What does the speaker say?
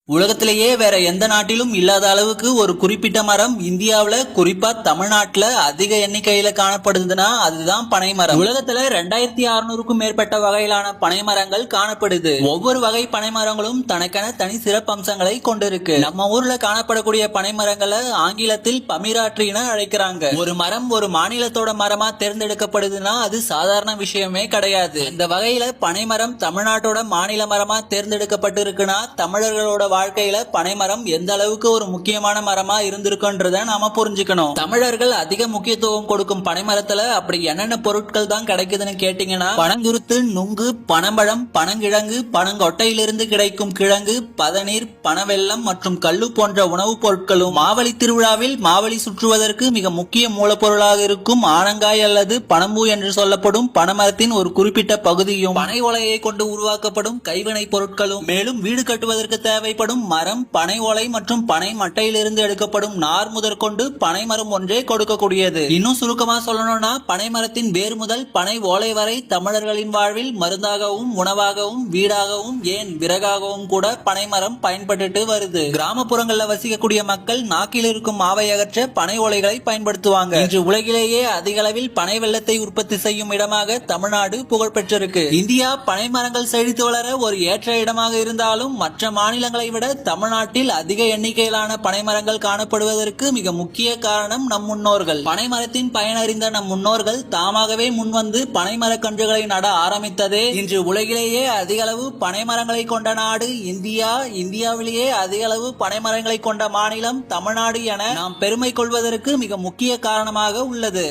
உலகத்திலேயே வேற எந்த நாட்டிலும் இல்லாத அளவுக்கு ஒரு குறிப்பிட்ட மரம் இந்தியாவுல குறிப்பா தமிழ்நாட்டுல அதிக எண்ணிக்கையில காணப்படுதுன்னா அதுதான் பனைமரம். உலகத்துல 2600க்கும் மேற்பட்ட வகையிலான பனைமரங்கள் காணப்படுது. ஒவ்வொரு வகை பனைமரங்களும் தனக்கென தனி சிறப்பம்சங்களை கொண்டிருக்கு. நம்ம ஊர்ல காணப்படக்கூடிய பனைமரங்களை ஆங்கிலத்தில் பமிரா ட்ரீன்னு அழைக்கிறாங்க. ஒரு மரம் ஒரு மாநிலத்தோட மரமா தேர்ந்தெடுக்கப்படுதுன்னா அது சாதாரண விஷயமே கிடையாது. இந்த வகையில பனைமரம் தமிழ்நாட்டோட மாநில மரமா தேர்ந்தெடுக்கப்பட்டிருக்குன்னா தமிழர்களோட வாழ்க்கையில பனைமரம் எந்த அளவுக்கு ஒரு முக்கியமான மரமா இருந்திருக்குன்றத நாம புரிஞ்சுக்கணும். தமிழர்கள் அதிக முக்கியத்துவம் கொடுக்கும் பனைமரத்துல அப்படி என்னென்ன பொருட்கள் தான் கிடைக்குதுன்னு கேட்டீங்கன்னா பனங்குருத்து, நுங்கு, பனம்பழம், பனங்கிழங்கு, பனங்கொட்டையிலிருந்து கிடைக்கும் கிழங்கு, பதநீர், பனவெல்லம் மற்றும் கல்லு போன்ற உணவுப் பொருட்களும் மாவழி திருவிழாவில் மாவழி சுற்றுவதற்கு மிக முக்கிய மூலப்பொருளாக இருக்கும் ஆனங்காய் அல்லது பனம்பூ என்று சொல்லப்படும் பனைமரத்தின் ஒரு குறிப்பிட்ட பகுதியும் பனை ஓலையை கொண்டு உருவாக்கப்படும் கைவினை பொருட்களும் மேலும் வீடு கட்டுவதற்கு தேவைப்படும் மரம், பனை ஓலை மற்றும் பனை மட்டையிலிருந்து எடுக்கப்படும் நார் முதற்கொண்டு பனைமரம் ஒன்றே கொடுக்கக்கூடியது. இன்னும் சுருக்கமா சொல்லணும்னா பனைமரத்தின் வேர் முதல் பனை ஓலை வரை தமிழர்களின் வாழ்வில் மருந்தாகவும் உணவாகவும் வீடாகவும் ஏன் விறகாகவும் கூட பனைமரம் பயன்பட்டு வருது. கிராமப்புறங்கள்ல வசிக்கக்கூடிய மக்கள் நாக்கில் இருக்கும் மாவை அகற்ற பனை ஓலைகளை பயன்படுத்துவாங்க. இன்று உலகிலேயே அதிக அளவில் பனை வெள்ளத்தை உற்பத்தி செய்யும் இடமாக தமிழ்நாடு புகழ் பெற்றிருக்கு. இந்தியா பனைமரங்கள் செழித்து வளர ஒரு ஏற்ற இடமாக இருந்தாலும் மற்ற மாநிலங்களை விட தமிழ்நாட்டில் அதிக எண்ணிக்கையிலான பனைமரங்கள் காணப்படுவதற்கு மிக முக்கிய காரணம் நம் முன்னோர்கள். பனைமரத்தின் பயனறிந்த நம் முன்னோர்கள் தாமாகவே முன்வந்து பனைமர கன்றுகளை நட ஆரம்பித்ததே இன்று உலகிலேயே அதிக அளவு பனைமரங்களை கொண்ட நாடு இந்தியா. இந்தியாவிலேயே அதிக அளவு பனைமரங்களை கொண்ட மாநிலம் தமிழ்நாடு என நாம் பெருமை கொள்வதற்கு மிக முக்கிய காரணமாக உள்ளது.